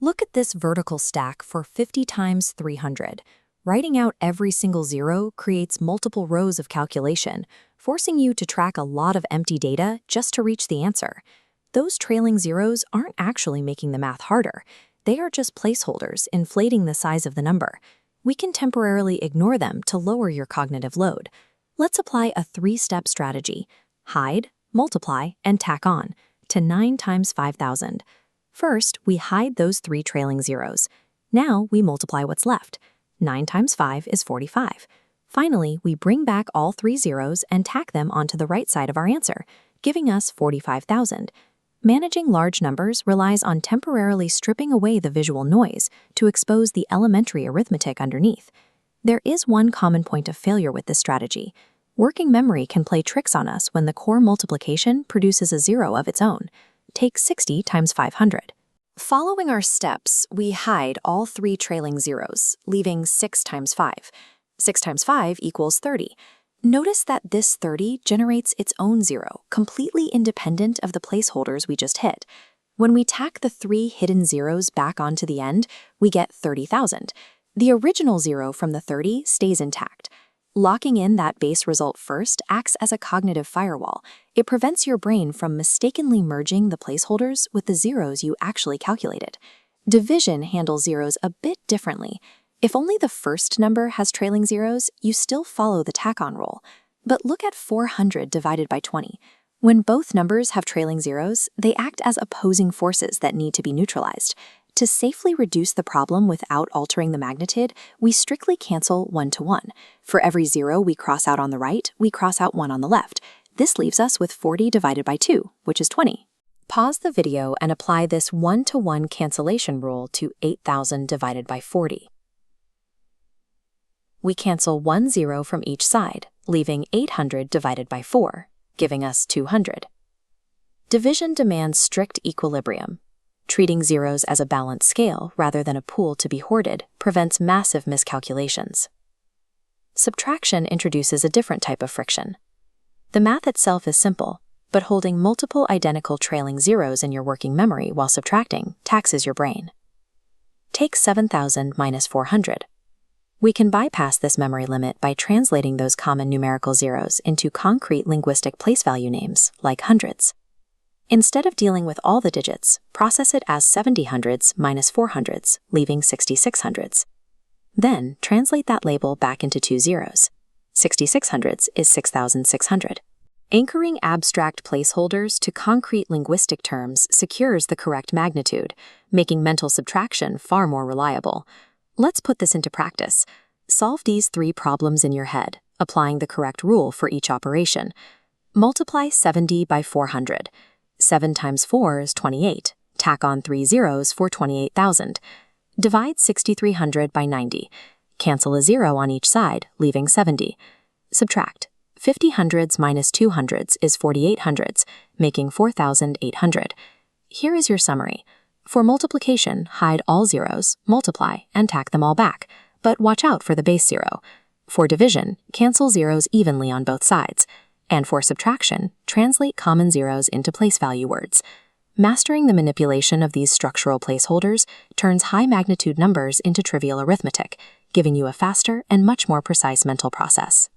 Look at this vertical stack for 50 times 300. Writing out every single zero creates multiple rows of calculation, forcing you to track a lot of empty data just to reach the answer. Those trailing zeros aren't actually making the math harder. They are just placeholders inflating the size of the number. We can temporarily ignore them to lower your cognitive load. Let's apply a three-step strategy: hide, multiply, and tack on to 9 times 5,000. First, we hide those three trailing zeros. Now we multiply what's left. 9 times 5 is 45. Finally, we bring back all three zeros and tack them onto the right side of our answer, giving us 45,000. Managing large numbers relies on temporarily stripping away the visual noise to expose the elementary arithmetic underneath. There is one common point of failure with this strategy. Working memory can play tricks on us when the core multiplication produces a zero of its own. Take 60 times 500. Following our steps, we hide all three trailing zeros, leaving 6 times 5. 6 times 5 equals 30. Notice that this 30 generates its own zero, completely independent of the placeholders we just hit. When we tack the three hidden zeros back onto the end, we get 30,000. The original zero from the 30 stays intact. Locking in that base result first acts as a cognitive firewall. It prevents your brain from mistakenly merging the placeholders with the zeros you actually calculated. Division handles zeros a bit differently. If only the first number has trailing zeros, you still follow the tack-on rule. But look at 400 divided by 20. When both numbers have trailing zeros, they act as opposing forces that need to be neutralized. To safely reduce the problem without altering the magnitude, we strictly cancel 1 to 1. For every zero we cross out on the right, we cross out 1 on the left. This leaves us with 40 divided by 2, which is 20. Pause the video and apply this 1-to-1 cancellation rule to 8,000 divided by 40. We cancel 1 zero from each side, leaving 800 divided by 4, giving us 200. Division demands strict equilibrium. Treating zeros as a balanced scale rather than a pool to be hoarded prevents massive miscalculations. Subtraction introduces a different type of friction. The math itself is simple, but holding multiple identical trailing zeros in your working memory while subtracting taxes your brain. Take 7,000 minus 400. We can bypass this memory limit by translating those common numerical zeros into concrete linguistic place value names, like hundreds. Instead of dealing with all the digits, process it as 70 hundreds minus 4 hundreds, leaving 66 hundreds. Then, translate that label back into two zeros. 66 hundreds is 6,600. Anchoring abstract placeholders to concrete linguistic terms secures the correct magnitude, making mental subtraction far more reliable. Let's put this into practice. Solve these three problems in your head, applying the correct rule for each operation. Multiply 70 by 400. 7 times 4 is 28. Tack on 3 zeros for 28,000. Divide 6,300 by 90. Cancel a zero on each side, leaving 70. Subtract. 50 hundreds minus 2 hundreds is 48 hundreds, making 4,800. Here is your summary. For multiplication, hide all zeros, multiply, and tack them all back, but watch out for the base zero. For division, cancel zeros evenly on both sides. And for subtraction, translate common zeros into place value words. Mastering the manipulation of these structural placeholders turns high-magnitude numbers into trivial arithmetic, giving you a faster and much more precise mental process.